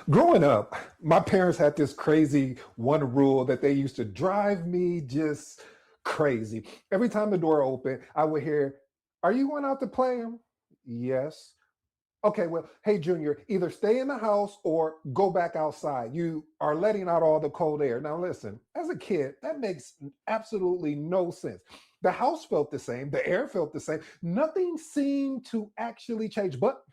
Growing up, my parents had this crazy one rule that they used to drive me just crazy. Every time the door opened, I would hear, "Are you going out to play?" Yes. Okay, well, hey, Junior, either stay in the house or go back outside. You are letting out all the cold air. Now, listen, as a kid, that makes absolutely no sense. The house felt the same, the air felt the same. Nothing seemed to actually change. But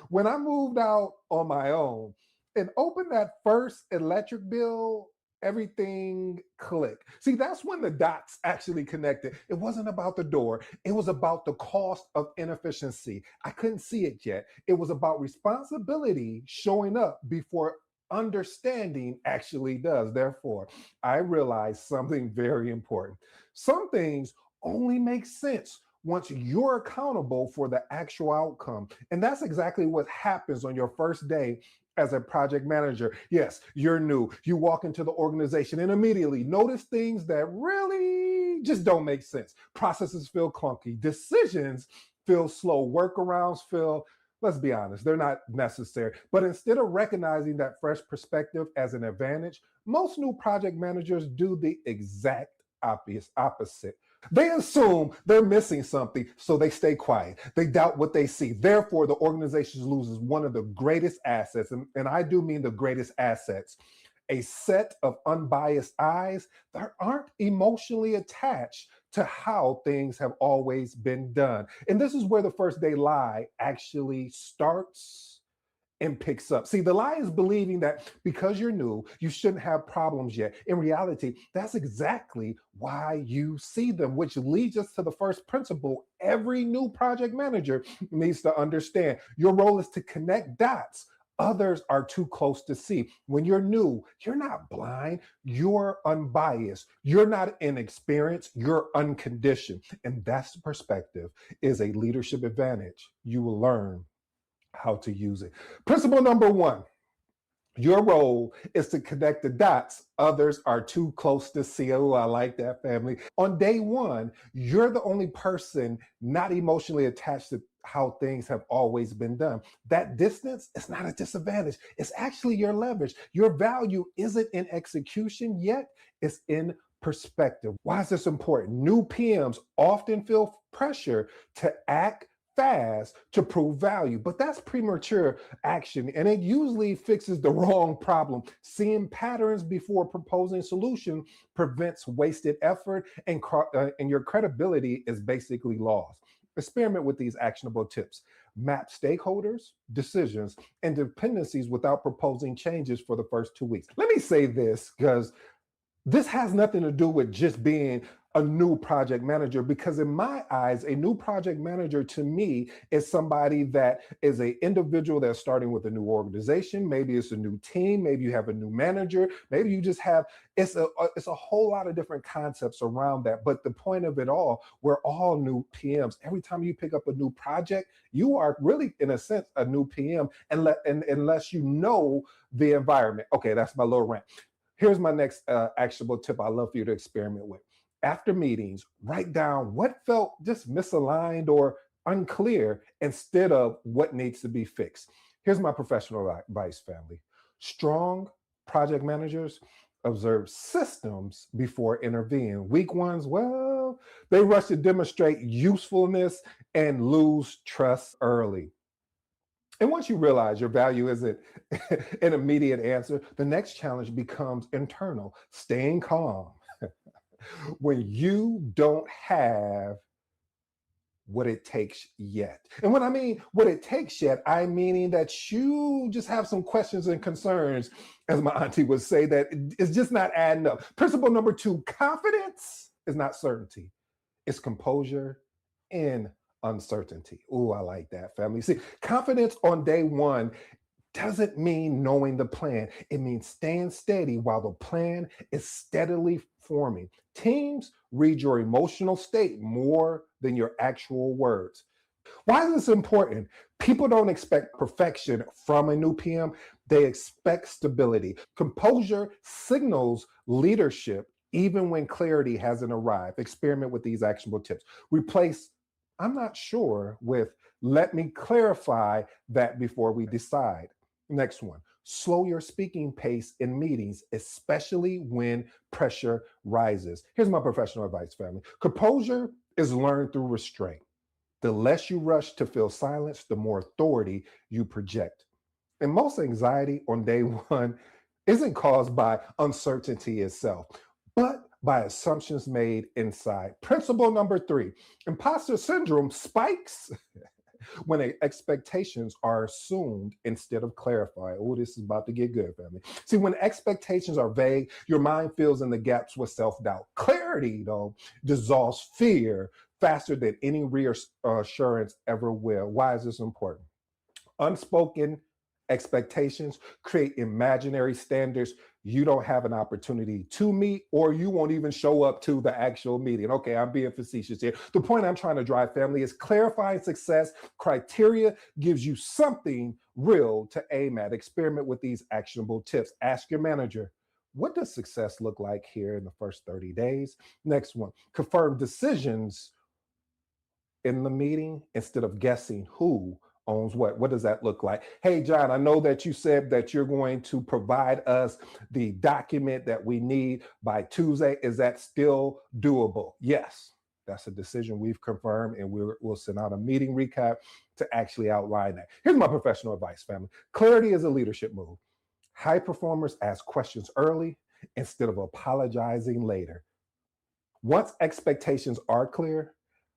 when I moved out on my own and opened that first electric bill, everything clicked. See, that's when the dots actually connected. It wasn't about the door, it was about the cost of inefficiency. I couldn't see it yet. It was about responsibility showing up before understanding actually does. Therefore, I realized something very important. Some things only make sense once you're accountable for the actual outcome. And that's exactly what happens on your first day as a project manager. Yes, you're new. You walk into the organization and immediately notice things that really just don't make sense. Processes feel clunky, decisions feel slow, workarounds feel, let's be honest, they're not necessary. But instead of recognizing that fresh perspective as an advantage, most new project managers do the exact opposite. They assume they're missing something, so they stay quiet. They doubt what they see. Therefore, the organization loses one of the greatest assets, and I do mean the greatest assets, a set of unbiased eyes that aren't emotionally attached to how things have always been done. And this is where the first day lie actually starts and picks up. See, the lie is believing that because you're new, you shouldn't have problems yet. In reality, that's exactly why you see them, which leads us to the first principle every new project manager needs to understand. Your role is to connect dots. Others are too close to see. When you're new, you're not blind, you're unbiased. You're not inexperienced, you're unconditioned. And that's the perspective is a leadership advantage. You will learn how to use it. Principle number one, your role is to connect the dots. Others are too close to see. Oh, I like that, family. On day one, you're the only person not emotionally attached to how things have always been done. That distance is not a disadvantage. It's actually your leverage. Your value isn't in execution yet, it's in perspective. Why is this important? New PMs often feel pressure to act fast to prove value, but that's premature action and it usually fixes the wrong problem. Seeing patterns before proposing solution prevents wasted effort and your credibility is basically lost. Experiment with these actionable tips. Map stakeholders, decisions, and dependencies without proposing changes for the first 2 weeks. Let me say this because this has nothing to do with just being a new project manager, because in my eyes, a new project manager to me is somebody that is an individual that's starting with a new organization. Maybe it's a new team. Maybe you have a new manager. Maybe you just have, it's a whole lot of different concepts around that. But the point of it all, we're all new PMs. Every time you pick up a new project, you are really, in a sense, a new PM, unless you know the environment. Okay, that's my little rant. Here's my next actionable tip I love for you to experiment with. After meetings, write down what felt just misaligned or unclear instead of what needs to be fixed. Here's my professional advice, family. Strong project managers observe systems before intervening. Weak ones, well, they rush to demonstrate usefulness and lose trust early. And once you realize your value isn't an immediate answer, the next challenge becomes internal, staying calm when you don't have what it takes yet. And when I mean what it takes yet, I mean that you just have some questions and concerns, as my auntie would say, that it's just not adding up. Principle number two, confidence is not certainty. It's composure in uncertainty. Oh, I like that, family. See, confidence on day one doesn't mean knowing the plan. It means staying steady while the plan is steadily forming. Teams read your emotional state more than your actual words. Why is this important? People don't expect perfection from a new PM. They expect stability. Composure signals leadership even when clarity hasn't arrived. Experiment with these actionable tips. Replace "I'm not sure" with "let me clarify that before we decide." Next one. Slow your speaking pace in meetings, especially when pressure rises. Here's my professional advice, family. Composure is learned through restraint. The less you rush to fill silence, the more authority you project. And most anxiety on day one isn't caused by uncertainty itself, but by assumptions made inside. Principle number three: imposter syndrome spikes when expectations are assumed instead of clarified. Oh, this is about to get good, family. See, when expectations are vague, your mind fills in the gaps with self doubt. Clarity, though, dissolves fear faster than any reassurance ever will. Why is this important? Unspoken expectations create imaginary standards you don't have an opportunity to meet, or you won't even show up to the actual meeting. Okay, I'm being facetious here. The point I'm trying to drive, family, is clarifying success criteria gives you something real to aim at. Experiment with these actionable tips. Ask your manager, what does success look like here in the first 30 days? Next one, confirm decisions in the meeting instead of guessing who owns what. What does that look like? Hey, John, I know that you said that you're going to provide us the document that we need by Tuesday. Is that still doable? Yes. That's a decision we've confirmed, and we'll send out a meeting recap to actually outline that. Here's my professional advice, family. Clarity is a leadership move. High performers ask questions early instead of apologizing later. Once expectations are clear,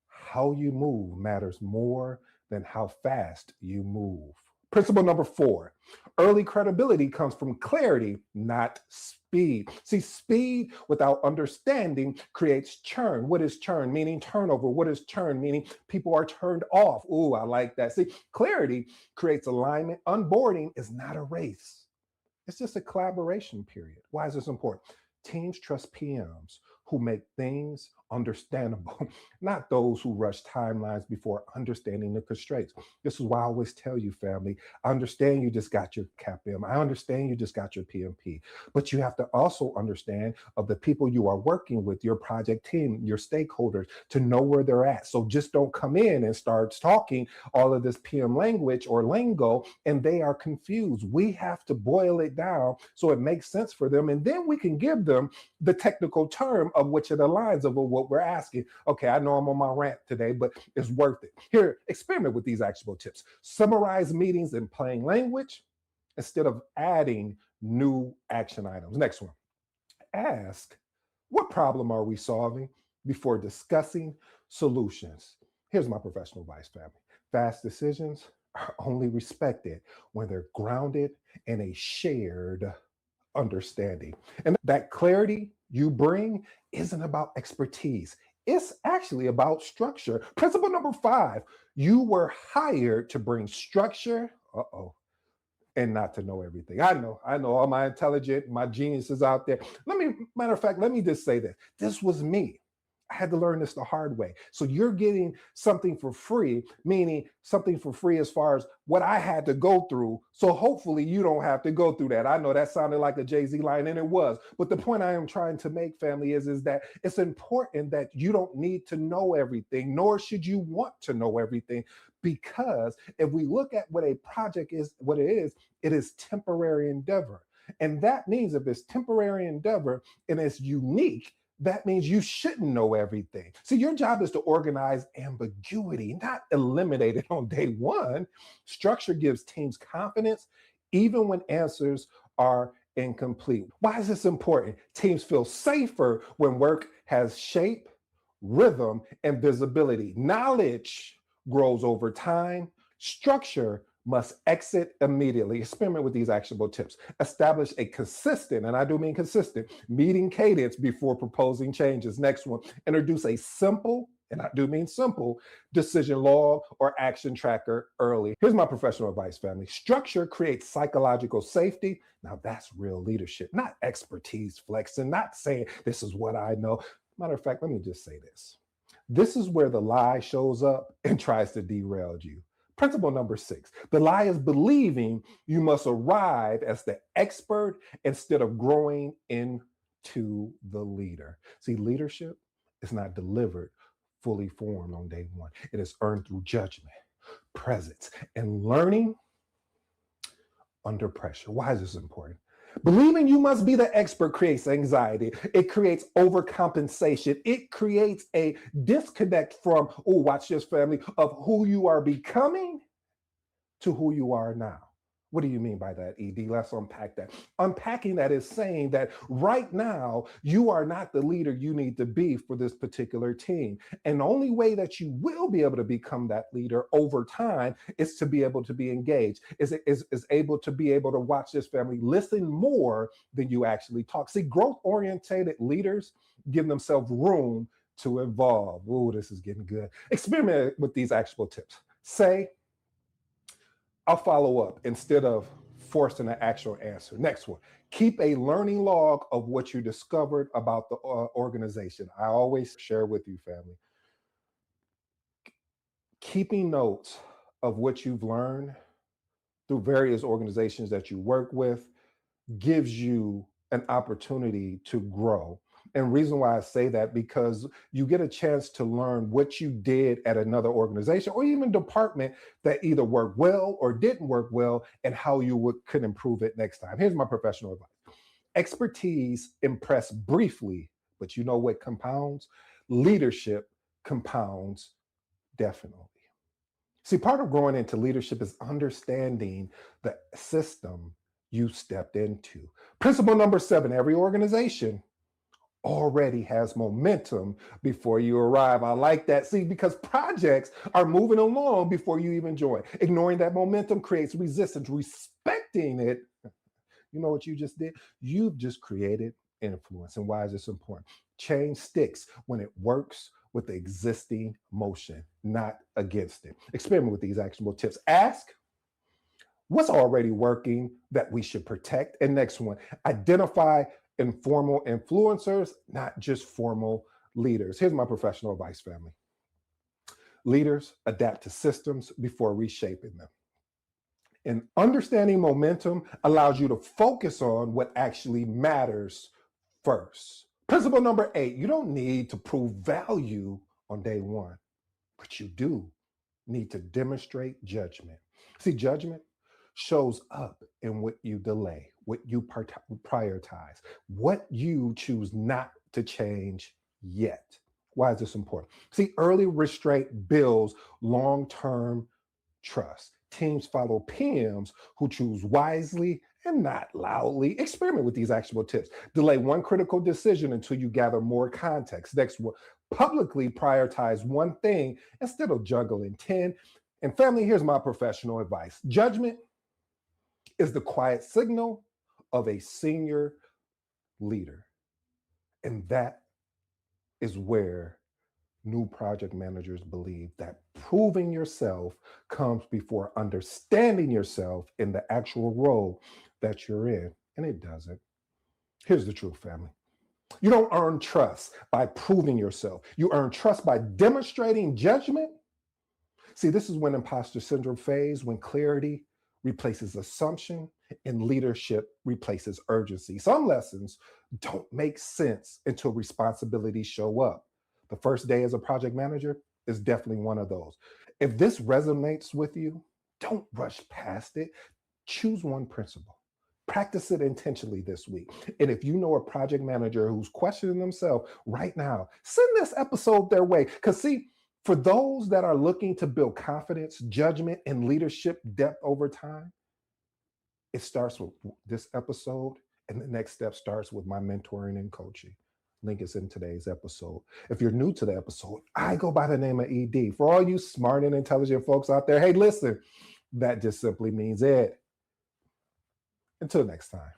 how you move matters more than how fast you move. Principle number four: early credibility comes from clarity, not speed. See, speed without understanding creates churn. What is churn? Meaning turnover. What is churn? Meaning people are turned off. Ooh, I like that. See, clarity creates alignment. Onboarding is not a race. It's just a collaboration period. Why is this important? Teams trust PMs who make things understandable, not those who rush timelines before understanding the constraints. This is why I always tell you, family, I understand you just got your CAPM. I understand you just got your PMP, but you have to also understand of the people you are working with, your project team, your stakeholders, to know where they're at. So just don't come in and start talking all of this PM language or lingo and they are confused. We have to boil it down so it makes sense for them, and then we can give them the technical term of which it aligns of what we're asking. Okay, I know I'm on my rant today, but it's worth it. Here, experiment with these actionable tips. Summarize meetings in plain language instead of adding new action items. Next one, ask, what problem are we solving before discussing solutions? Here's my professional advice, family. Fast decisions are only respected when they're grounded in a shared understanding. And that clarity you bring isn't about expertise. It's actually about structure. Principle number five: you were hired to bring structure. Uh-oh. And not to know everything. I know all my intelligent, my geniuses out there. Matter of fact, let me just say this. This was me. I had to learn this the hard way. So you're getting something for free, meaning something for free as far as what I had to go through. So hopefully you don't have to go through that. I know that sounded like a Jay-Z line, and it was. But the point I am trying to make, family, is that it's important that you don't need to know everything, nor should you want to know everything. Because if we look at what a project is, what it is temporary endeavor. And that means if it's temporary endeavor and it's unique, that means you shouldn't know everything. See, your job is to organize ambiguity, not eliminate it on day one. Structure gives teams confidence, even when answers are incomplete. Why is this important? Teams feel safer when work has shape, rhythm, and visibility. Knowledge grows over time. Structure must exit immediately. Experiment with these actionable tips. Establish a consistent, and I do mean consistent, meeting cadence before proposing changes. Next one, introduce a simple, and I do mean simple, decision log or action tracker early. Here's my professional advice, family. Structure creates psychological safety. Now that's real leadership, not expertise flexing, not saying this is what I know. Matter of fact, let me just say this. This is where the lie shows up and tries to derail you. Principle number six: the lie is believing you must arrive as the expert instead of growing into the leader. See, leadership is not delivered fully formed on day one, it is earned through judgment, presence, and learning under pressure. Why is this important? Believing you must be the expert creates anxiety. It creates overcompensation. It creates a disconnect from, oh, watch this, family, of who you are becoming to who you are now. What do you mean by that, ED? Let's unpack that. Unpacking that is saying that right now, you are not the leader you need to be for this particular team. And the only way that you will be able to become that leader over time is to be able to be engaged, is able to be able to watch this, family, listen more than you actually talk. See, growth-oriented leaders give themselves room to evolve. Oh, this is getting good. Experiment with these actual tips. Say, I'll follow up instead of forcing an actual answer. Next one, keep a learning log of what you discovered about the organization. I always share with you, family. Keeping notes of what you've learned through various organizations that you work with gives you an opportunity to grow. And reason why I say that, because you get a chance to learn what you did at another organization or even department that either worked well or didn't work well, and how you could improve it next time. Here's my professional advice. Expertise impress briefly, but you know what compounds? Leadership compounds definitely. See, part of growing into leadership is understanding the system you stepped into. Principle number 7, every organization already has momentum before you arrive. I like that. See, because projects are moving along before you even join. Ignoring that momentum creates resistance. Respecting it, you know what you just did? You've just created influence. And why is this important? Change sticks when it works with the existing motion, not against it. Experiment with these actionable tips. Ask, what's already working that we should protect? And next one, identify informal influencers, not just formal leaders. Here's my professional advice, family. Leaders adapt to systems before reshaping them. And understanding momentum allows you to focus on what actually matters first. Principle number 8, you don't need to prove value on day one, but you do need to demonstrate judgment. See, judgment shows up in what you delay, what you prioritize, what you choose not to change yet. Why is this important? See, early restraint builds long-term trust. Teams follow PMs who choose wisely and not loudly. Experiment with these actionable tips. Delay one critical decision until you gather more context. Next one, publicly prioritize one thing instead of juggling 10. And family, here's my professional advice. Judgment is the quiet signal of a senior leader. And that is where new project managers believe that proving yourself comes before understanding yourself in the actual role that you're in. And it doesn't. Here's the truth, family. You don't earn trust by proving yourself. You earn trust by demonstrating judgment. See, this is when imposter syndrome fades, when clarity replaces assumption and leadership replaces urgency. Some lessons don't make sense until responsibilities show up. The first day as a project manager is definitely one of those. If this resonates with you, don't rush past it. Choose one principle. Practice it intentionally this week. And if you know a project manager who's questioning themselves right now, send this episode their way. Because see, for those that are looking to build confidence, judgment, and leadership depth over time, it starts with this episode, and the next step starts with my mentoring and coaching. Link is in today's episode. If you're new to the episode, I go by the name of ED. For all you smart and intelligent folks out there, hey, listen, that just simply means Ed. Until next time.